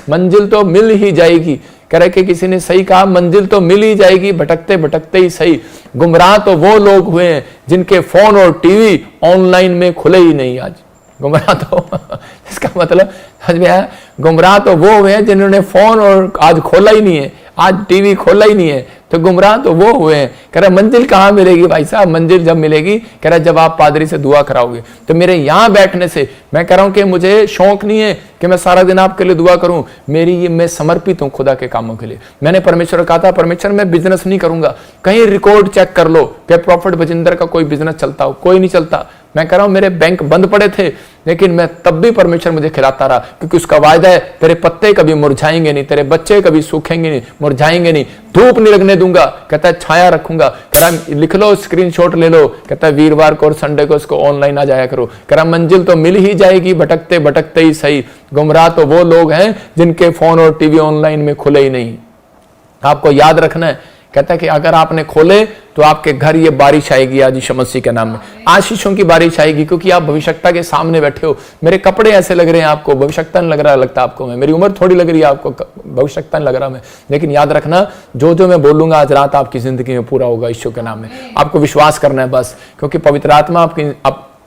मंजिल तो मिल ही जाएगी। कह रहे कि किसी ने सही कहा, मंजिल तो मिल ही जाएगी, भटकते भटकते ही सही। गुमराह तो वो लोग हुए हैं जिनके फोन और टीवी ऑनलाइन में खुले ही नहीं। आज गुमराह तो इसका मतलब समझ में आया, गुमराह तो वो हुए हैं जिन्होंने फोन और आज खोला ही नहीं है, आज टीवी खोला ही नहीं है, तो गुमराह तो वो हुए हैं। कह रहा मंजिल कहाँ मिलेगी भाई साहब, मंजिल जब मिलेगी कह रहा जब आप पादरी से दुआ कराओगे। तो मेरे यहाँ बैठने से मैं कह रहा हूँ कि मुझे शौक नहीं है कि मैं सारा दिन आपके लिए दुआ करूं, मैं समर्पित हूं खुदा के कामों के लिए। मैंने परमेश्वर को कहा था, परमेश्वर मैं बिजनेस नहीं करूंगा, कहीं रिकॉर्ड चेक कर लो कि प्रॉफिट बजिंदर का कोई बिजनेस चलता हो, कोई नहीं चलता। मैं कह रहा हूं मेरे बैंक बंद पड़े थे, लेकिन मैं तब भी परमेश्वर मुझे खिलाता रहा, क्योंकि उसका वायदा है तेरे पत्ते कभी मुरझाएंगे नहीं, तेरे बच्चे कभी सूखेंगे नहीं, मुरझाएंगे नहीं, धूप नहीं लगने दूंगा, कहता है छाया रखूंगा। कह रहा लिख लो, स्क्रीनशॉट ले लो, कहता है वीरवार को और संडे को इसको ऑनलाइन आ जाया करो। कह रहा मंजिल तो मिल ही जाएगी, भटकते भटकते ही सही। गुमराह तो वो लोग हैं जिनके फोन और टीवी ऑनलाइन में खुले ही नहीं। आपको याद रखना है, कहता है कि अगर आपने खोले तो आपके घर ये बारिश आएगी आज यीशु मसीह के नाम में, आशीषों की बारिश आएगी, क्योंकि आप भविष्यता के सामने बैठे हो। मेरे कपड़े ऐसे लग रहे हैं आपको, भविष्यता नहीं लगता आपको, मैं मेरी उम्र थोड़ी लग रही है आपको, भविष्यता नहीं लग रहा मैं, लेकिन याद रखना जो मैं बोलूंगा आज रात आपकी जिंदगी में पूरा होगा यीशु के नाम में। आपको विश्वास करना है बस, क्योंकि पवित्र आत्मा आपकी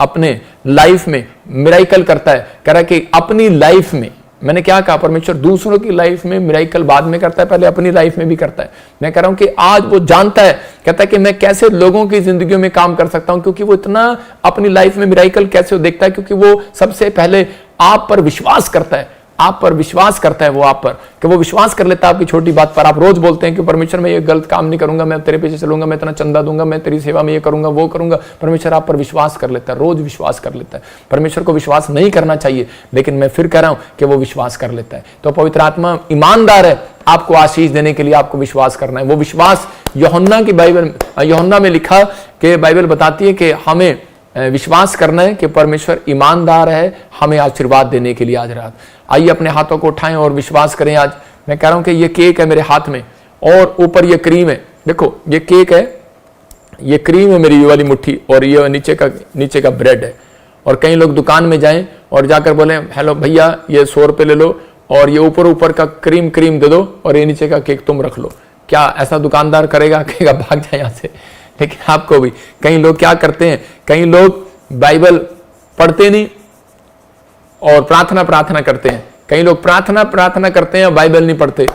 अपने लाइफ में मिराइकल करता है। कह रहा है कि अपनी लाइफ में, मैंने क्या कहा, परमेश्वर दूसरों की लाइफ में मिराइकल बाद में करता है, पहले अपनी लाइफ में भी करता है। मैं कह रहा हूं कि आज वो जानता है, कहता है कि मैं कैसे लोगों की जिंदगियों में काम कर सकता हूं, क्योंकि वो इतना अपनी लाइफ में मिराइकल कैसे देखता है, क्योंकि वो सबसे पहले आप पर विश्वास करता है, आप पर विश्वास करता है वो आप पर, कि वो विश्वास कर लेता है आपकी छोटी बात पर। आप रोज बोलते हैं कि परमेश्वर मैं ये गलत काम नहीं करूंगा, मैं तेरे पीछे चलूंगा, मैं इतना चंदा दूंगा, मैं तेरी सेवा में ये करूंगा वो करूंगा। परमेश्वर आप पर विश्वास कर लेता है, रोज विश्वास कर लेता है। परमेश्वर को विश्वास नहीं करना चाहिए, लेकिन मैं फिर कह रहा हूं कि वो विश्वास कर लेता है। तो पवित्र आत्मा ईमानदार है, आपको आशीष देने के लिए आपको विश्वास करना है। वो विश्वास यूहन्ना में लिखा कि बाइबल बताती है कि हमें विश्वास करना है कि परमेश्वर ईमानदार है हमें आशीर्वाद देने के लिए आज रात। आइए अपने हाथों को उठाएं और विश्वास करें। आज मैं कह रहा हूं कि ये केक है मेरे हाथ में और ऊपर ये क्रीम है। देखो ये केक है, ये क्रीम है मेरी ये वाली मुट्ठी, और ये नीचे का ब्रेड है। और कई लोग दुकान में जाएं और जाकर बोले हेलो भैया ये 100 रुपये ले लो और ये ऊपर का क्रीम दे दो और ये नीचे का केक तुम रख लो। क्या ऐसा दुकानदार करेगा? कहेगा भाग जाए यहाँ से। लेकिन आपको भी कई लोग क्या करते हैं, कई लोग बाइबल पढ़ते नहीं और प्रार्थना करते हैं। कई लोग प्रार्थना करते हैं, बाइबल नहीं पढ़ते,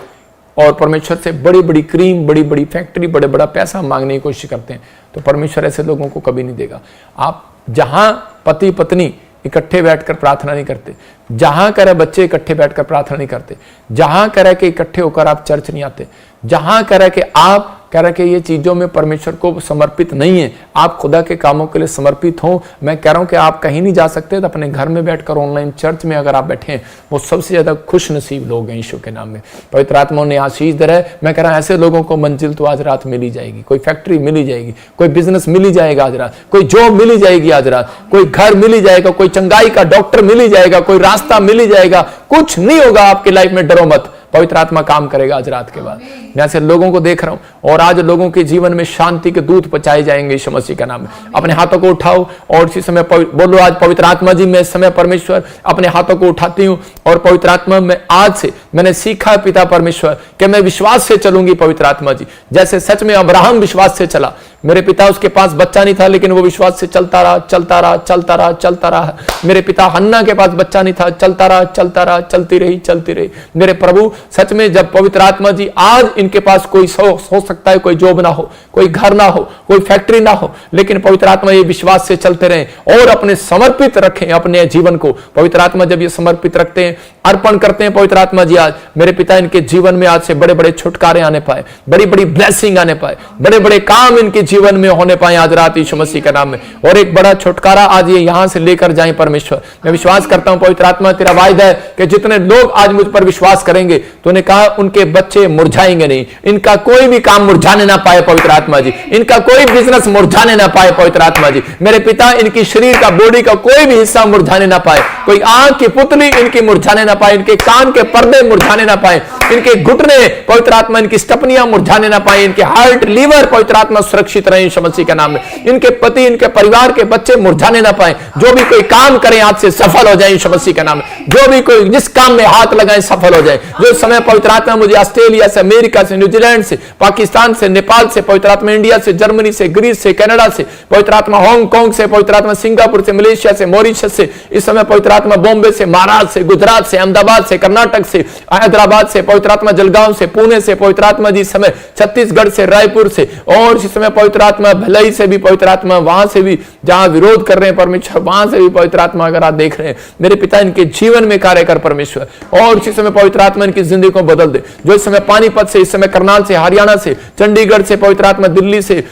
और परमेश्वर से बड़ी क्रीम, बड़ी फैक्ट्री, बड़ा पैसा मांगने की कोशिश करते हैं। तो परमेश्वर ऐसे लोगों को कभी नहीं देगा। आप जहां पति पत्नी इकट्ठे बैठकर प्रार्थना नहीं करते, जहां करे बच्चे इकट्ठे बैठकर प्रार्थना नहीं करते, जहां करे कि इकट्ठे होकर आप चर्च नहीं आते, जहां करे कि आप कह रहा कि ये चीजों में परमेश्वर को समर्पित नहीं है, आप खुदा के कामों के लिए समर्पित हो, मैं कह रहा हूं कि आप कहीं नहीं जा सकते तो अपने घर में बैठकर ऑनलाइन चर्च में अगर आप बैठे हैं, वो सबसे ज्यादा खुश नसीब लोग हैं यीशु के नाम में। पवित्र आत्मा ने आशीष दे रहा है। मैं कह रहा हूं ऐसे लोगों को मंजिल तो आज रात मिल ही जाएगी, कोई फैक्ट्री मिल ही जाएगी, कोई बिजनेस मिल ही जाएगा आज रात, कोई जॉब मिल ही जाएगी आज रात, कोई घर मिल ही जाएगा, कोई चंगाई का डॉक्टर मिल ही जाएगा, कोई रास्ता मिल ही जाएगा। कुछ नहीं होगा आपकी लाइफ में, डरो मत, पवित्र आत्मा काम करेगा आज रात के बाद। मैं ऐसे लोगों को देख रहा हूं और आज लोगों के जीवन में शांति के दूत पहुंचाए जाएंगे यीशु मसीह का नाम में। अपने हाथों को उठाओ और इसी समय बोलो आज पवित्र आत्मा जी मैं इस समय परमेश्वर अपने हाथों को उठाती हूं और पवित्र आत्मा में आज से मैंने सीखा पिता परमेश्वर कि मैं विश्वास से चलूंगी। पवित्र आत्मा जी जैसे सच में अब्राहम विश्वास से चला, मेरे पिता उसके पास बच्चा नहीं था लेकिन वो विश्वास से चलता रहा। मेरे पिता हन्ना के पास बच्चा नहीं था, चलता रहा, चलती रही। मेरे प्रभु सच में जब पवित्र आत्मा जी आज इनके पास कोई हो सकता है, कोई जॉब ना हो, कोई घर ना हो, कोई फैक्ट्री ना हो, लेकिन पवित्र आत्मा ये विश्वास से चलते रहें और अपने समर्पित रखें अपने जीवन को। पवित्र आत्मा जब ये समर्पित रखते हैं, अर्पण करते हैं, पवित्र आत्मा जी आज मेरे पिता इनके जीवन में आज से बड़े छुटकारे आने पाए, बड़ी ब्लेसिंग आने पाए, बड़े काम इनके जीवन में होने पाए आज रात यीशु मसीह के नाम में। और एक बड़ा छुटकारा आज ये यहां से लेकर जाएं परमेश्वर। मैं विश्वास करता हूं पवित्र आत्मा तेरा वायदा है कि जितने लोग आज मुझ पर विश्वास करेंगे, तूने कहा उनके बच्चे मुरझाएंगे नहीं, इनका कोई भी काम मुरझाने ना पाए पवित्र आत्मा जी, इनका कोई बिजनेस मुरझाने ना पाए पवित्र आत्मा जी। मेरे पिता इनकी शरीर का, बॉडी का कोई भी हिस्सा मुरझाने ना पाए, कोई आंख की पुतली इनकी मुरझाने ना पाए, इनके कान के पर्दे मुरझाने ना पाए, इनके घुटने पवित्र आत्मा इनकी स्टपनियां मुरझाने ना पाए, इनके हार्ट लीवर पवित्र आत्मा सुरक्षित सुरक्षित रहे यीशु मसीह के नाम में। इनके पति, इनके परिवार के बच्चे मुरझाने ना पाए। जो भी कोई काम करें आज से सफल हो जाए यीशु मसीह के नाम में। जो भी कोई जिस काम में हाथ लगाए सफल हो जाए। जो समय पवित्र आत्मा मुझे ऑस्ट्रेलिया से, अमेरिका से, न्यूजीलैंड से, पाकिस्तान से, नेपाल से, पवित्र आत्मा इंडिया से, जर्मनी से, ग्रीस से, कनाडा से, पवित्र आत्मा हांगकांग से, पवित्र आत्मा सिंगापुर से, मलेशिया से, मॉरिशस से, इस समय पवित्र आत्मा बॉम्बे से, महाराष्ट्र से, गुजरात से, अहमदाबाद से, कर्नाटक से, हैदराबाद से, पवित्र आत्मा जलगांव से, पुणे से, पवित्र आत्मा जी समय छत्तीसगढ़ से, रायपुर से, और इस समय पवित्र आत्मा भिलाई से भी, पवित्र आत्मा वहां से भी जहां विरोध कर रहे हैं परमेश्वर, वहां से भी पवित्र आत्मा अगर आप देख रहे हैं मेरे पिता, इनके जीवन में कार्य कर परमेश्वर। और इसी समय पवित्र आत्मा इनकी जिंदगी को बदल दे। जो इस समय पानीपत से, इस समय करनाल से, हरियाणा से, चंडीगढ़ से, पवित्र आत्मा दिल्ली से,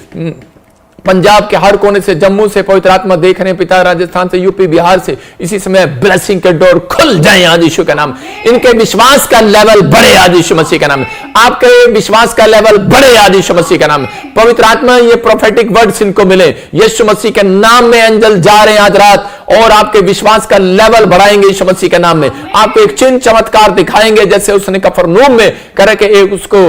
पंजाब के हर कोने से, जम्मू से पवित्र आत्मा देख रहे हैं पिता, राजस्थान से, यूपी, बिहार से, इसी समय ब्लेसिंग के डोर खुल जाए आज यीशु के नाम। इनके विश्वास का लेवल बढ़े आज यीशु मसीह के नाम। आपके विश्वास का लेवल बढ़े आज यीशु मसीह के नाम। पवित्र आत्मा ये प्रोफेटिक वर्ड्स इनको मिले यीशु मसीह के नाम में। एंजल जा रहे हैं आज रात और आपके विश्वास का लेवल बढ़ाएंगे यीशु मसीह के नाम में। आपको एक चिन्ह चमत्कार दिखाएंगे, जैसे उसने कफरनहूम में करके एक उसको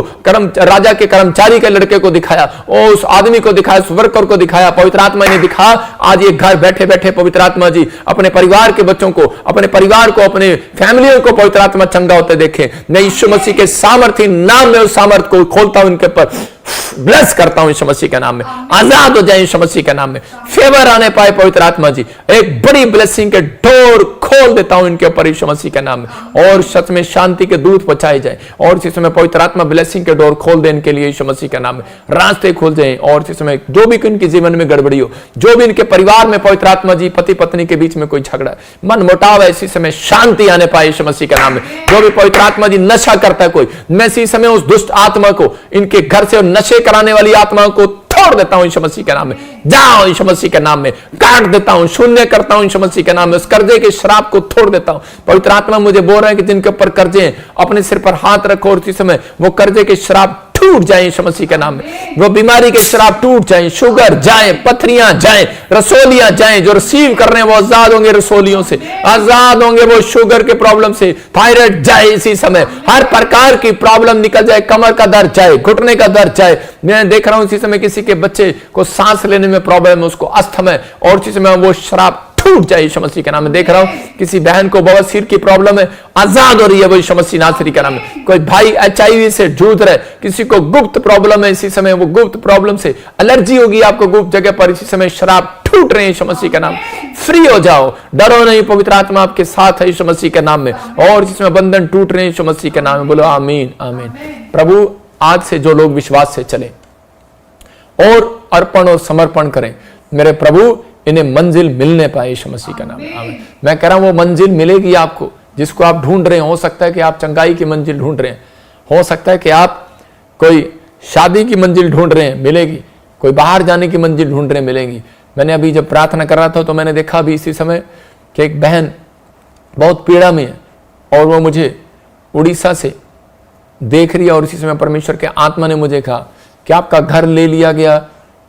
राजा के कर्मचारी के लड़के को दिखाया, और उस आदमी को दिखाया, उस वर्कर को दिखाया। पवित्र आत्मा ने दिखा आज ये घर बैठे बैठे पवित्र आत्मा जी अपने परिवार के बच्चों को, अपने परिवार को, अपने फैमिलियों को पवित्र आत्मा चंगा होते देखे। मैं यीशु मसीह के सामर्थ्य नाम में उस सामर्थ को खोलता हूं, इनके ऊपर ब्लेस करता हूं यीशु मसीह के नाम में। आजाद हो जाए यीशु मसीह के नाम में। फेवर आने पाए पवित्र आत्मा जी। एक बड़ी ब्लेसिंग के डोर खोल देता हूं इनके ऊपर यीशु मसीह के नाम में, और सच में शांति के दूत पहुंचाए जाए। और इसी समय पवित्र आत्मा ब्लेसिंग के डोर खोल दे इनके लिए यीशु मसीह के नाम में। रास्ते खोल जाए। और इसी समय जो भी इनके जीवन में गड़बड़ी हो, जो भी इनके परिवार में पवित्र आत्मा जी पति पत्नी के बीच में कोई झगड़ा, मन मुटाव है, इसी समय शांति आने पाए यीशु मसीह के नाम में। जो भी पवित्र आत्मा जी नशा करता है कोई, मैं इसी समय उस दुष्ट आत्मा को, इनके घर से नशे कराने वाली आत्मा को तोड़ देता हूं यीशु मसीह के नाम में। जाओ यीशु मसीह के नाम में। काट देता हूं, शून्य करता हूं यीशु मसीह के नाम में। उस कर्जे के श्राप को तोड़ देता हूं। पवित्र आत्मा मुझे बोल रहा है कि जिनके ऊपर कर्जे हैं अपने सिर पर हाथ रखो, और इसी समय वो कर्जे के श्राप टूट जाए यीशु मसीह के नाम में। वो बीमारी के श्राप टूट जाए, शुगर जाए, पथरियां जाए, रसोलियां जाए। जो रिसीव कर रहे हैं वो आजाद होंगे, रसोलियों से आजाद होंगे, वो शुगर के प्रॉब्लम से, थायराइड जाए इसी समय, हर प्रकार की प्रॉब्लम निकल जाए, कमर का दर्द जाए, घुटने का दर्द जाए। मैं देख रहा हूं इसी समय किसी के बच्चे को सांस लेने में प्रॉब्लम है, उसको अस्थमा है, और इसी समय वो श्राप टूट जाए यीशु मसीह के नाम में। देख रहा हूं किसी बहन को बवासीर की प्रॉब्लम है, आजाद हो रही है वो यीशु मसीह नासरी के नाम में। कोई भाई HIV से जूझ रहा है, किसी को गुप्त प्रॉब्लम है, इसी समय वो गुप्त प्रॉब्लम से एलर्जी होगी आपको गुप्त जगह पर, इसी समय शराब टूट रहे हैं यीशु मसीह के नाम। फ्री हो जाओ, डरो नहीं, पवित्र आत्मा आपके साथ है यीशु मसीह के नाम में। और जिसमें बंधन टूट रहे हैं यीशु मसीह के नाम में। बोलो आमीन आमीन। प्रभु आज से जो लोग विश्वास से चले और अर्पण और समर्पण करें, मेरे प्रभु इन्हें मंजिल मिलने पाए यीशु मसीह का नाम में। आमीन। मैं कह रहा हूं वो मंजिल मिलेगी आपको जिसको आप ढूंढ रहे हैं। हो सकता है कि आप चंगाई की मंजिल ढूंढ रहे हैं, हो सकता है कि आप कोई शादी की मंजिल ढूंढ रहे हैं, मिलेगी। कोई बाहर जाने की मंजिल ढूंढ रहे हैं, मिलेगी। मैंने अभी जब प्रार्थना कर रहा था तो मैंने देखा अभी इसी समय कि एक बहन बहुत पीड़ा में है, और वो मुझे उड़ीसा से देख रही है, और इसी समय परमेश्वर के आत्मा ने मुझे कहा कि आपका घर ले लिया गया।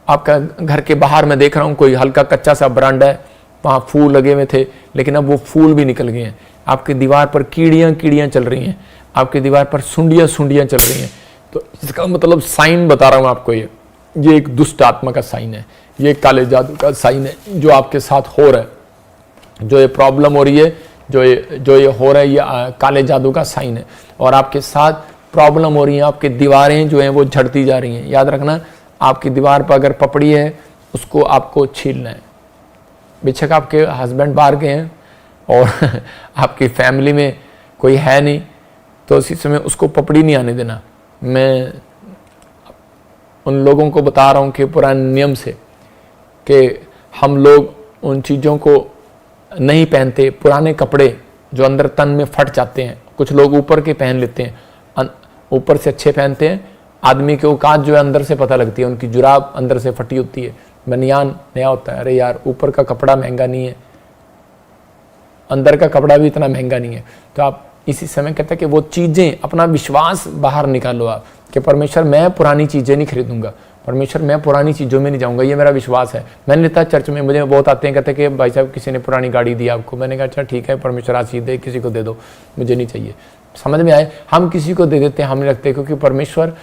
आपका घर के बाहर मैं देख रहा हूं कोई हल्का कच्चा सा बरांडा है, वहां फूल लगे हुए थे, लेकिन अब वो फूल भी निकल गए हैं। आपकी दीवार पर कीड़ियां चल रही हैं, आपकी दीवार पर सुंडियां चल रही हैं। तो इसका मतलब साइन बता रहा हूं आपको, ये एक दुष्ट आत्मा का साइन है, ये काले जादू का साइन है जो आपके साथ हो रहा है। जो ये प्रॉब्लम हो रही है, जो ये हो रहा है, ये काले जादू का साइन है। और आपके साथ प्रॉब्लम हो रही है, आपकी दीवारें जो हैं वो झड़ती जा रही हैं। याद रखना, आपकी दीवार पर अगर पपड़ी है उसको आपको छीलना है। बेशक आपके हस्बैंड बाहर गए हैं और आपकी फैमिली में कोई है नहीं, तो इसी समय उसको पपड़ी नहीं आने देना। मैं उन लोगों को बता रहा हूँ कि पुराने नियम से कि हम लोग उन चीज़ों को नहीं पहनते। पुराने कपड़े जो अंदर तन में फट जाते हैं, कुछ लोग ऊपर के पहन लेते हैं, ऊपर से अच्छे पहनते हैं। आदमी के औकात जो है अंदर से पता लगती है, उनकी जुराब अंदर से फटी होती है, बनियान नया होता है। अरे यार, ऊपर का कपड़ा महंगा नहीं है, अंदर का कपड़ा भी इतना महंगा नहीं है। तो आप इसी समय कहते हैं कि वो चीज़ें, अपना विश्वास बाहर निकालो आप कि परमेश्वर मैं पुरानी चीज़ें नहीं खरीदूंगा, परमेश्वर मैं पुरानी चीज़ों में नहीं जाऊंगा, ये मेरा विश्वास है। मैंने लेता चर्च में, मुझे बहुत आते हैं, कहते हैं कि भाई साहब किसी ने पुरानी गाड़ी दी आपको। मैंने कहा अच्छा ठीक है, परमेश्वर आशीष दे, किसी को दे दो, मुझे नहीं चाहिए। समझ में आए? हम किसी को दे देते हैं, हम नहीं रखते, क्योंकि परमेश्वर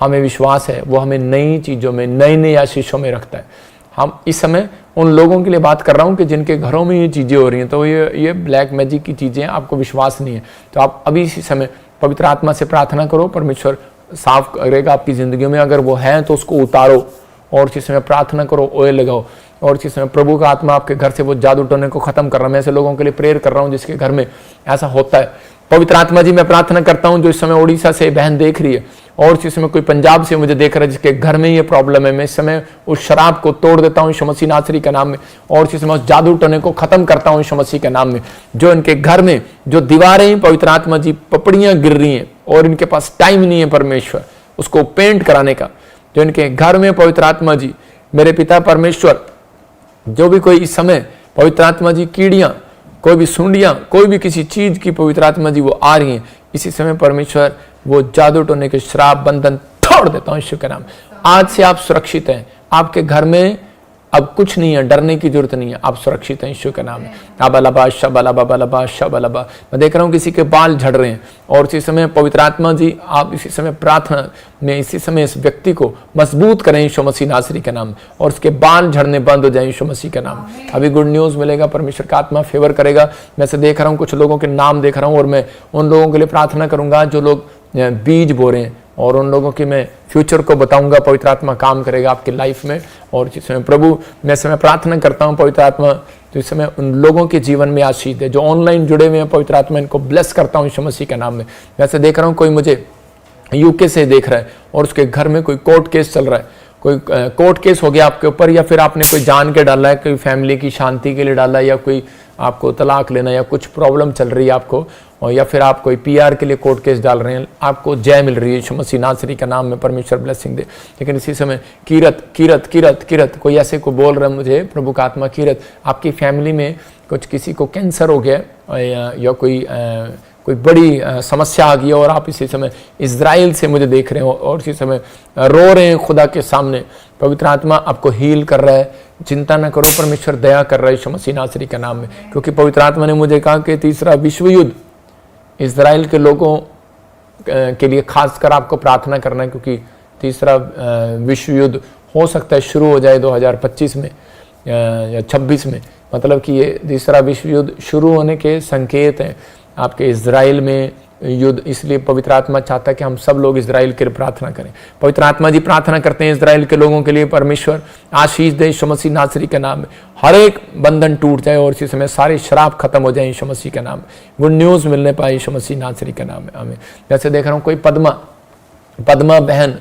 हमें विश्वास है वो हमें नई चीज़ों में, नई नई आशीषों में रखता है। हम इस समय उन लोगों के लिए बात कर रहा हूँ कि जिनके घरों में ये चीज़ें हो रही हैं, तो ये ब्लैक मैजिक की चीज़ें आपको विश्वास नहीं है, तो आप अभी इसी समय पवित्र आत्मा से प्रार्थना करो, परमेश्वर साफ करेगा आपकी ज़िंदगी में। अगर वो है तो उसको उतारो और इसी समय प्रार्थना करो, ऑयल लगाओ और इसी समय प्रभु का आत्मा आपके घर से वो जादू टोने को खत्म कर रहा है। मैं ऐसे लोगों के लिए प्रेयर कर रहा हूँ जिसके घर में ऐसा होता है। पवित्र आत्मा जी मैं प्रार्थना करता हूँ जो इस समय उड़ीसा से बहन देख रही है और इस समय कोई पंजाब से मुझे देख रहा है जिसके घर में ये प्रॉब्लम है, मैं इस समय उस शराब को तोड़ देता हूँ यीशु मसीह नासरी के नाम में और इस समय उस जादू टोने को खत्म करता हूँ यीशु मसीह के नाम में। जो इनके घर में जो दीवारें पवित्र आत्मा जी पपड़ियां गिर रही हैं और इनके पास टाइम नहीं है परमेश्वर उसको पेंट कराने का, जो इनके घर में पवित्र आत्मा जी मेरे पिता परमेश्वर जो भी कोई इस समय पवित्र आत्मा जी कीड़ियां, कोई भी सुंडियां, कोई भी किसी चीज की पवित्र आत्मा जी वो आ रही हैं, इसी समय परमेश्वर वो जादू टोने के श्राप बंधन तोड़ देता हूं यीशु के नाम। आज से आप सुरक्षित हैं, आपके घर में अब कुछ नहीं है, डरने की जरूरत नहीं है, आप सुरक्षित हैं यीशु के नाम में। अबलबा शबलबा बलबा शबलबा। मैं देख रहा हूँ किसी के बाल झड़ रहे हैं और इसी समय पवित्र आत्मा जी आप इसी समय प्रार्थना में इसी समय इस व्यक्ति को मजबूत करें यीशु मसीह नासरी के नाम में और उसके बाल झड़ने बंद हो जाए यीशु मसीह के नाम। अभी गुड न्यूज मिलेगा, परमेश्वर का आत्मा फेवर करेगा। मैं से देख रहा हूँ कुछ लोगों के नाम देख रहा हूँ और मैं उन लोगों के लिए प्रार्थना करूंगा जो लोग बीज बो रहे हैं और उन लोगों की मैं फ्यूचर को बताऊंगा। पवित्र आत्मा काम करेगा आपकी लाइफ में और जिस समय प्रभु मैं समय प्रार्थना करता हूं पवित्र आत्मा तो इस समय उन लोगों के जीवन में आशीष दे जो ऑनलाइन जुड़े हुए हैं। पवित्र आत्मा इनको ब्लेस करता हूं यीशु मसीह के नाम में। वैसे देख रहा हूं कोई मुझे यूके से देख रहा है और उसके घर में कोई कोर्ट केस चल रहा है, कोई कोर्ट केस हो गया आपके ऊपर या फिर आपने कोई जान के डाला है, कोई फैमिली की शांति के लिए डाला है या कोई आपको तलाक लेना या कुछ प्रॉब्लम चल रही है आपको और या फिर आप कोई पीआर के लिए कोर्ट केस डाल रहे हैं, आपको जय मिल रही है यीशु मसीह नासरी का नाम में। परमेश्वर ब्लेसिंग दे। लेकिन इसी समय कीरत कीरत कीरत कीरत कोई ऐसे को बोल रहा है मुझे प्रभु का आत्मा कीरत आपकी फैमिली में कुछ किसी को कैंसर हो गया या कोई बड़ी समस्या आ गई है और आप इसी समय इजराइल से मुझे देख रहे हो और इसी समय रो रहे हैं खुदा के सामने। पवित्र आत्मा आपको हील कर रहा है, चिंता न करो, परमेश्वर दया कर रहा है यीशु मसीह नासरी के नाम में। क्योंकि पवित्र आत्मा ने मुझे कहा कि तीसरा विश्व युद्ध इजराइल के लोगों के लिए खासकर आपको प्रार्थना करना है क्योंकि तीसरा विश्व युद्ध हो सकता है शुरू हो जाए 2025 में या 26 में। मतलब कि ये तीसरा विश्व युद्ध शुरू होने के संकेत हैं आपके इजराइल में युद्ध। इसलिए पवित्र आत्मा चाहता है कि हम सब लोग इजराइल के लिए प्रार्थना करें। पवित्र आत्मा जी प्रार्थना करते हैं इजराइल के लोगों के लिए, परमेश्वर आशीष दे यीशु मसीह नासरी के नाम में। हर एक बंधन टूट जाए और इसी समय सारे शराब खत्म हो जाए यीशु मसीह के नाम में। गुड न्यूज मिलने पाए यीशु मसीह नासरी के नाम में। आमीन। जैसे देख रहा हूँ कोई पद्मा बहन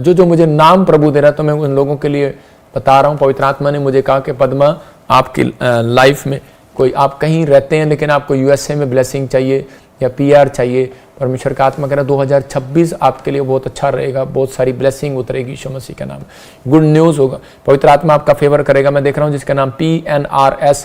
जो मुझे नाम प्रभु दे रहा है तो मैं उन लोगों के लिए बता रहा हूँ। पवित्र आत्मा ने मुझे कहा कि पद्मा आपकी लाइफ में कोई आप कहीं रहते हैं लेकिन आपको यूएसए में ब्लेसिंग चाहिए या पीआर चाहिए, परमेश्वर का आत्मा कह रहा 2026 आपके लिए बहुत अच्छा रहेगा, बहुत सारी ब्लेसिंग उतरेगी यीशु मसीह का नाम। गुड न्यूज़ होगा, पवित्र आत्मा आपका फेवर करेगा। मैं देख रहा हूँ जिसका नाम PNRSGHTL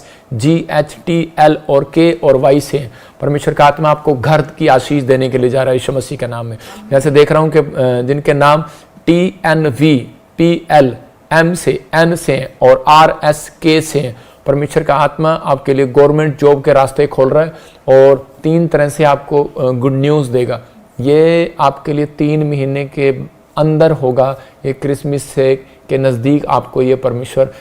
और K और Y से है। परमेश्वर का आत्मा आपको घर की आशीष देने के लिए जा रहा है यीशु मसीह के नाम में। जैसे देख रहा हूँ कि जिनके नाम TNVPL M से N से और RSK से, परमेश्वर का आत्मा आपके लिए गवर्नमेंट जॉब के रास्ते खोल रहा है और 3 तरह से आपको गुड न्यूज़ देगा। ये आपके लिए 3 महीने के अंदर होगा, ये क्रिसमस से के नज़दीक आपको ये परमेश्वर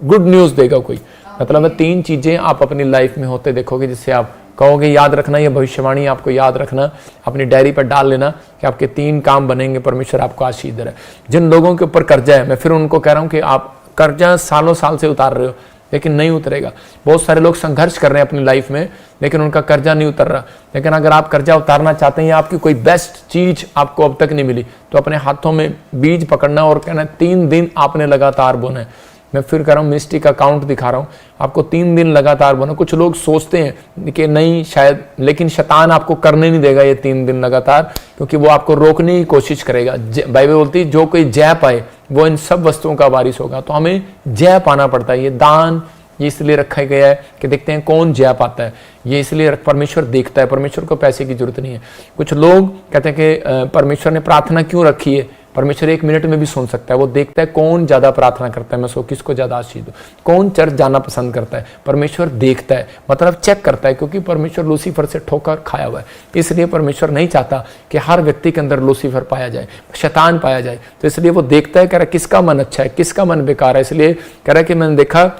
गुड न्यूज़ देगा। कोई मतलब है 3 चीज़ें आप अपनी लाइफ में होते देखोगे जिससे आप कहोगे याद रखना, ये भविष्यवाणी आपको याद रखना, अपनी डायरी पर डाल लेना कि आपके 3 काम बनेंगे। परमेश्वर आपको आशीष दे रहा है। जिन लोगों के ऊपर कर्जा है मैं फिर उनको कह रहा हूँ कि आप कर्जा सालों साल से उतार रहे हो लेकिन नहीं उतरेगा। बहुत सारे लोग संघर्ष कर रहे हैं अपनी लाइफ में लेकिन उनका कर्जा नहीं उतर रहा। लेकिन अगर आप कर्जा उतारना चाहते हैं या आपकी कोई बेस्ट चीज आपको अब तक नहीं मिली तो अपने हाथों में बीज पकड़ना और कहना 3 दिन आपने लगातार बोना है। मैं फिर कह रहा हूँ मिस्टिक अकाउंट दिखा रहा हूँ, आपको 3 दिन लगातार बोना। कुछ लोग सोचते हैं कि नहीं शायद, लेकिन शैतान आपको करने नहीं देगा ये 3 दिन लगातार, क्योंकि वो आपको रोकने की कोशिश करेगा। बाइबल बोलती है जो कोई जय पाए वो इन सब वस्तुओं का वारिस होगा। तो हमें जय पाना पड़ता है। ये दान ये इसलिए रखा गया है कि देखते हैं कौन जय पाता है। ये इसलिए परमेश्वर देखता है, परमेश्वर को पैसे की जरूरत नहीं है। कुछ लोग कहते हैं कि परमेश्वर ने प्रार्थना क्यों रखी है, परमेश्वर 1 मिनट में भी सुन सकता है। वो देखता है कौन ज्यादा प्रार्थना करता है, मैं सो किसको ज्यादा आशीष दूं, कौन चर्च जाना पसंद करता है। परमेश्वर देखता है, मतलब चेक करता है, क्योंकि परमेश्वर लूसीफर से ठोकर खाया हुआ है। इसलिए परमेश्वर नहीं चाहता कि हर व्यक्ति के अंदर लूसीफर पाया जाए, शैतान पाया जाए। तो इसलिए वो देखता है, कह रहा किसका मन अच्छा है, किसका मन बेकार है। इसलिए कह रहा है कि मैंने देखा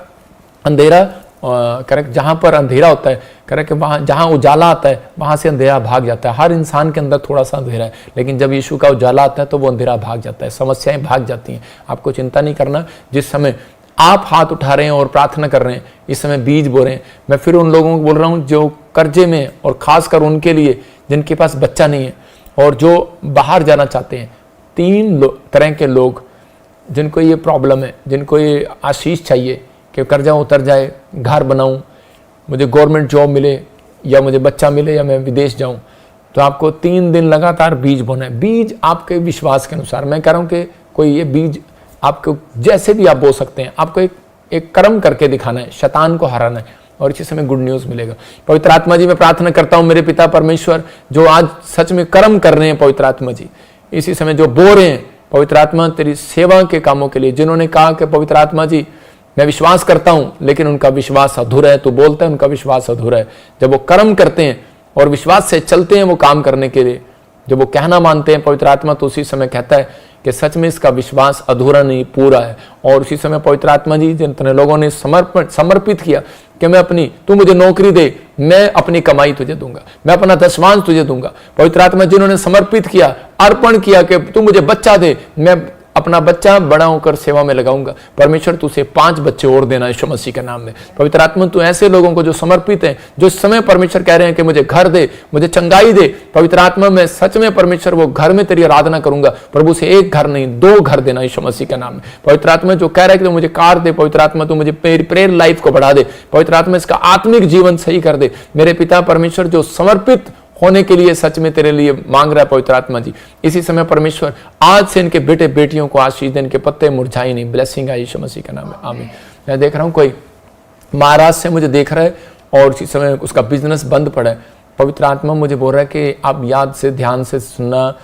अंधेरा, कह रहा जहां पर अंधेरा होता है, कह रहा कि वहां जहां उजाला आता है वहां से अंधेरा भाग जाता है। हर इंसान के अंदर थोड़ा सा अंधेरा है, लेकिन जब यीशु का उजाला आता है तो वो अंधेरा भाग जाता है, समस्याएं भाग जाती हैं। आपको चिंता नहीं करना। जिस समय आप हाथ उठा रहे हैं और प्रार्थना कर रहे हैं, इस समय बीज बो रहे हैं। मैं फिर उन लोगों को बोल रहा हूं जो कर्जे में, और खासकर उनके लिए जिनके पास बच्चा नहीं है और जो बाहर जाना चाहते हैं। 3 तरह के लोग जिनको ये प्रॉब्लम है, जिनको ये आशीष चाहिए कि कर्जा उतर जाए, घर बनाऊं, मुझे गवर्नमेंट जॉब मिले, या मुझे बच्चा मिले, या मैं विदेश जाऊं, तो आपको 3 दिन लगातार बीज बोना है। बीज आपके विश्वास के अनुसार, मैं कह रहा हूं कि कोई ये बीज आपको जैसे भी आप बो सकते हैं, आपको एक कर्म करके दिखाना है, शैतान को हराना है, और इसी समय गुड न्यूज मिलेगा। पवित्र आत्मा जी, मैं प्रार्थना करता हूं मेरे पिता परमेश्वर, जो आज सच में कर्म कर रहे हैं पवित्र आत्मा जी, इसी समय जो बो रहे हैं पवित्र आत्मा तेरी सेवा के कामों के लिए, जिन्होंने कहा कि पवित्र आत्मा जी मैं विश्वास करता हूं लेकिन उनका विश्वास अधूरा है, तो बोलता है उनका विश्वास अधूरा है। जब वो कर्म करते हैं और विश्वास से चलते हैं वो काम करने के लिए, जब वो कहना मानते हैं पवित्र आत्मा, तो उसी समय कहता है कि सच में इसका विश्वास अधूरा नहीं पूरा है। और उसी समय पवित्र आत्मा जी, जितने लोगों ने समर्पित किया कि मैं अपनी, तू मुझे नौकरी दे, मैं अपनी कमाई तुझे दूंगा, मैं अपना दशमांश तुझे दूंगा। पवित्र आत्मा जिन्होंने समर्पित किया, अर्पण किया कि तू मुझे बच्चा दे, मैं अपना बच्चा बड़ा होकर सेवा में लगाऊंगा। परमेश्वर तू उसे 5 बच्चे और देना यीशु मसीह के नाम में। पवित्र आत्मा तू ऐसे लोगों को जो समर्पित हैं, जो इस समय परमेश्वर कह रहे हैं कि मुझे घर दे, मुझे चंगाई दे, पवित्र आत्मा मैं सच में परमेश्वर वो घर में तेरी आराधना करूंगा। प्रभु से 1 घर नहीं 2 घर देना यीशु मसीह के नाम में। पवित्र आत्मा जो कह रहा है कि तू मुझे कार दे, पवित्र आत्मा तू मुझे प्रेयर लाइफ को बढ़ा दे, पवित्र आत्मा इसका आत्मिक जीवन सही कर दे। मेरे पिता परमेश्वर जो समर्पित होने के लिए सच में तेरे लिए मांग रहा है पवित्र आत्मा जी, इसी समय परमेश्वर आज से इनके बेटे बेटियों को आशीष दे, इनके पत्ते मुरझाए नहीं, ब्लेसिंग है यीशु मसीह के नाम में, आमीन। मैं देख रहा हूं कोई महाराष्ट्र से मुझे देख रहा है और इसी समय उसका बिजनेस बंद पड़ा है। पवित्र आत्मा मुझे बोल रहा है कि आप याद से ध्यान से सुनना,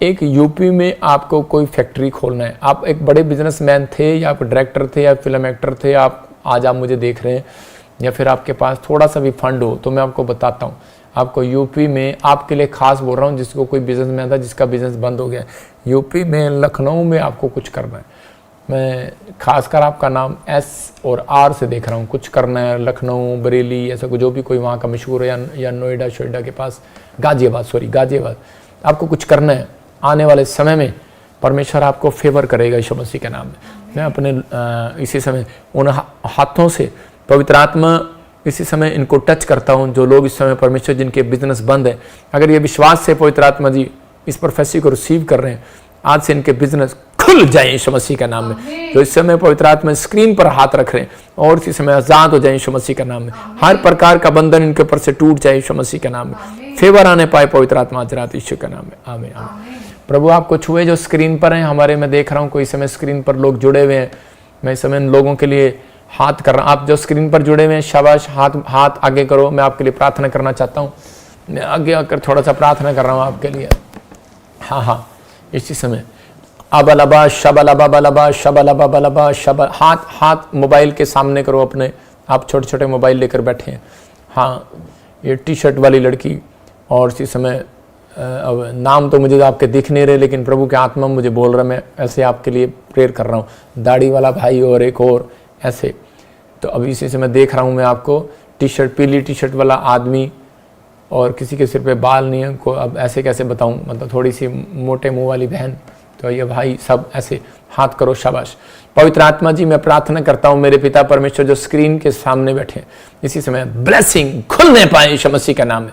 एक यूपी में आपको कोई फैक्ट्री खोलना है। आप एक बड़े बिजनेसमैन थे, या आप डायरेक्टर थे, या फिल्म एक्टर थे, आप आज आप मुझे देख रहे हैं, या फिर आपके पास थोड़ा सा भी फंड हो, तो मैं आपको बताता हूँ। आपको यूपी में, आपके लिए खास बोल रहा हूँ जिसको कोई बिजनेसमैन था जिसका बिजनेस बंद हो गया, यूपी में लखनऊ में आपको कुछ करना है। मैं खासकर आपका नाम S और R से देख रहा हूँ, कुछ करना है लखनऊ, बरेली, ऐसा कुछ जो भी कोई वहाँ का मशहूर है, या नोएडा शोएडा के पास, गाजियाबाद, आपको कुछ करना है। आने वाले समय में परमेश्वर आपको फेवर करेगा यीशु मसीह के नाम में। मैं अपने इसी समय उन हाथों से पवित्र आत्मा इसी समय इनको टच करता हूं, जो लोग इस समय परमेश्वर जिनके बिजनेस बंद है, अगर ये विश्वास से पवित्र आत्मा जी इस प्रोफेसी को रिसीव कर रहे हैं, आज से इनके बिजनेस खुल जाए यीशु मसीह का नाम में। तो इस समय पवित्र आत्मा स्क्रीन पर हाथ रख रहे हैं और इसी समय आजाद हो जाए यीशु मसीह का नाम में। हर प्रकार का बंधन इनके ऊपर से टूट जाए यीशु मसीह के नाम में। फेवर आने पाए पवित्र आत्मा आज रात यीशु का नाम में, आमीन आमीन। प्रभु आपको छुए जो स्क्रीन पर हैं हमारे, मैं देख रहा हूँ कोई समय स्क्रीन पर लोग जुड़े हुए हैं, मैं इस समय इन लोगों के लिए हाथ कर रहा हूं। आप जो स्क्रीन पर जुड़े हुए हैं, शाबाश, हाथ आगे करो, मैं आपके लिए प्रार्थना करना चाहता हूं। मैं आगे आकर थोड़ा सा प्रार्थना कर रहा हूं आपके लिए। हाँ, इसी समय अबलबा शबलबा बलबा शबलबा बलबा शबल, हाथ मोबाइल के सामने करो अपने। आप छोटे छोटे मोबाइल लेकर बैठे हैं। हाँ, ये टी शर्ट वाली लड़की, और इसी समय अब नाम तो मुझे आपके दिख नहीं रहे, लेकिन प्रभु के आत्मा मुझे बोल रहा है, मैं ऐसे आपके लिए प्रेयर कर रहा हूँ। दाढ़ी वाला भाई और एक और ऐसे, तो अभी इसी से मैं देख रहा हूँ। मैं आपको टी शर्ट, पीली टी शर्ट वाला आदमी, और किसी के सिर पे बाल नहीं है, को अब ऐसे कैसे बताऊँ, मतलब थोड़ी सी मोटे मुंह वाली बहन, तो ये भाई सब ऐसे हाथ करो, शाबाश। पवित्र आत्मा जी मैं प्रार्थना करता हूँ मेरे पिता परमेश्वर जो स्क्रीन के सामने बैठे हैं, इसी समय ब्लेसिंग खुलने पाए यीशु मसीह का नाम में।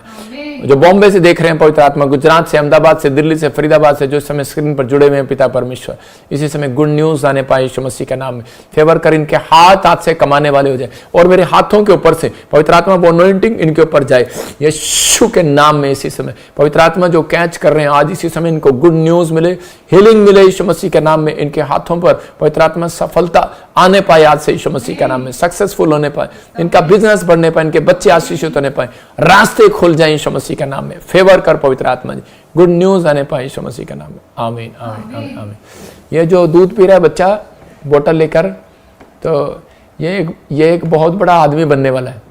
जो बॉम्बे से देख रहे हैं पवित्र आत्मा, गुजरात से, अहमदाबाद से, दिल्ली से, फरीदाबाद से, जो इस समय स्क्रीन पर जुड़े हुए हैं पिता परमेश्वर, इसी समय गुड न्यूज आने पाए यीशु मसीह के नाम में। फेवर कर इनके हाथ से कमाने वाले हो जाए, और मेरे हाथों के ऊपर से पवित्र आत्मा वो अनॉइंटिंग इनके ऊपर जाए यीशु के नाम में। इसी समय पवित्र आत्मा जो कैच कर रहे हैं आज इसी समय इनको गुड न्यूज मिले, हीलिंग मिले यीशु मसीह के नाम में। इनके हाथों पर पवित्र आत्मा सफलता आने पाए आज से यीशु मसीह के नाम में, सक्सेसफुल होने पाए, इनका बिजनेस बढ़ने पाए, इनके बच्चे आशीषित होने पाए, रास्ते खुल जाए यीशु मसीह के नाम में। फेवर कर पवित्र आत्मा जी, गुड न्यूज आने पाए यीशु मसीह के नाम में। आमीन आमीन आमीन आमीन। ये जो दूध पी रहा है बच्चा बोतल लेकर, तो ये एक बहुत बड़ा आदमी बनने वाला है।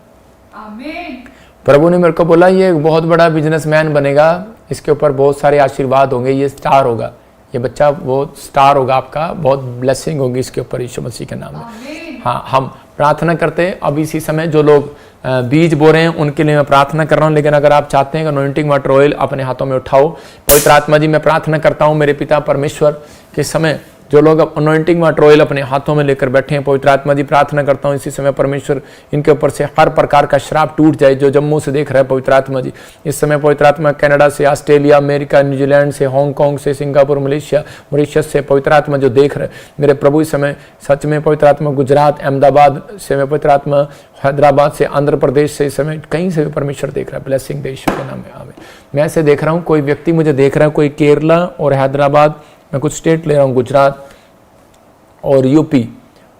आमीन। प्रभु ने मेरे को बोला ये एक बहुत बड़ा बिजनेसमैन बनेगा, इसके ऊपर बहुत सारे आशीर्वाद होंगे, ये स्टार होगा, ये बच्चा बहुत स्टार होगा, आपका बहुत ब्लेसिंग होगी इसके ऊपर यीशु मसीह के नाम में। हाँ, हम प्रार्थना करते हैं अब इसी समय जो लोग बीज बो रहे हैं उनके लिए मैं प्रार्थना कर रहा हूँ। लेकिन अगर आप चाहते हैं कि अनॉइंटिंग वाटर ऑयल अपने हाथों में उठाओ, पवित्र आत्मा जी मैं प्रार्थना करता हूँ मेरे पिता परमेश्वर के समय जो लोग अब अनॉइंटिंग वाटर ऑयल अपने हाथों में लेकर बैठे हैं, पवित्र आत्मा जी प्रार्थना करता हूँ इसी समय परमेश्वर इनके ऊपर से हर प्रकार का श्राप टूट जाए। जो जम्मू से देख रहा है पवित्र आत्मा जी, इस समय पवित्र आत्मा कनाडा से, ऑस्ट्रेलिया, अमेरिका, न्यूजीलैंड से, हांगकांग से, सिंगापुर, मलेशिया, मॉरिशस से पवित्र आत्मा जो देख रहे मेरे प्रभु, इस समय सच में पवित्र आत्मा गुजरात, अहमदाबाद से मैं पवित्र आत्मा, हैदराबाद से, आंध्र प्रदेश से, इस समय कहीं से भी परमेश्वर देख रहा है। ब्लेसिंग दे यीशु के नाम में आमीन। मैं ऐसे देख रहा हूँ कोई व्यक्ति मुझे देख रहा है, कोई केरला और हैदराबाद, मैं कुछ स्टेट ले रहा हूँ, गुजरात और यूपी,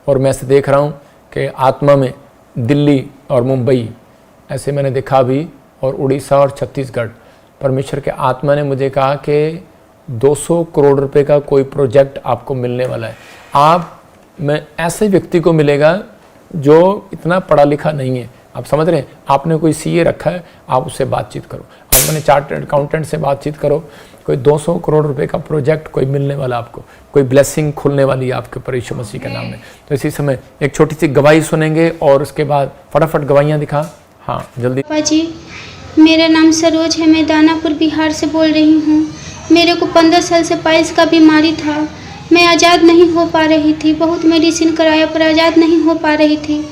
और मैं ऐसे देख रहा हूँ कि आत्मा में दिल्ली और मुंबई ऐसे मैंने देखा भी, और उड़ीसा और छत्तीसगढ़। परमेश्वर के आत्मा ने मुझे कहा कि 200 करोड़ रुपए का कोई प्रोजेक्ट आपको मिलने वाला है। आप में ऐसे व्यक्ति को मिलेगा जो इतना पढ़ा लिखा नहीं है, आप समझ रहे हैं, आपने कोई सीए रखा है, आप उससे बातचीत करो, आप मैंने चार्टर्ड अकाउंटेंट से बातचीत करो, कोई 200 करोड़ रुपए का प्रोजेक्ट कोई मिलने वाला, आपको कोई ब्लेसिंग खुलने वाली है आपके ऊपर यीशु मसीह के नाम में। तो इसी समय एक छोटी सी गवाही सुनेंगे और उसके बाद फटाफट गवाहियाँ दिखा। हाँ जल्दी। पापा जी, मेरा नाम सरोज है, मैं दानापुर बिहार से बोल रही हूँ। मेरे को 15 साल से पाइल्स का बीमारी था, मैं आज़ाद नहीं हो पा रही थी, बहुत मेडिसिन कराया पर आज़ाद नहीं हो पा रही थी।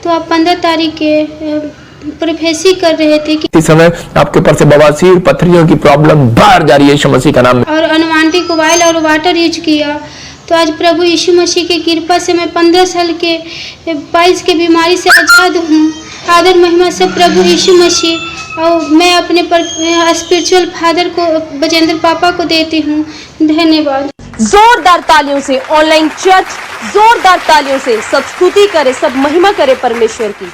तो आप 15 तारीख के प्रोफेसी कर रहे थे कि इस समय आपके ऊपर से बवासीर, पथरियों की प्रॉब्लम बाहर जा रही है यीशु मसीह का नाम में। और अनुवांटिक ऑयल और वाटर यूज किया, तो आज प्रभु यीशु मसीह की कृपा से मैं 15 साल के पाइल्स के बीमारी से आज़ाद हूँ। आदर महिमा सब प्रभु यीशु मसीह, और मैं अपने स्पिरिचुअल फादर को, बजेंद्र पापा को देती हूँ। धन्यवाद। जोरदार तालियों से ऑनलाइन चर्च, जोरदार तालियों से सब स्तुति करे, सब महिमा करे परमेश्वर की।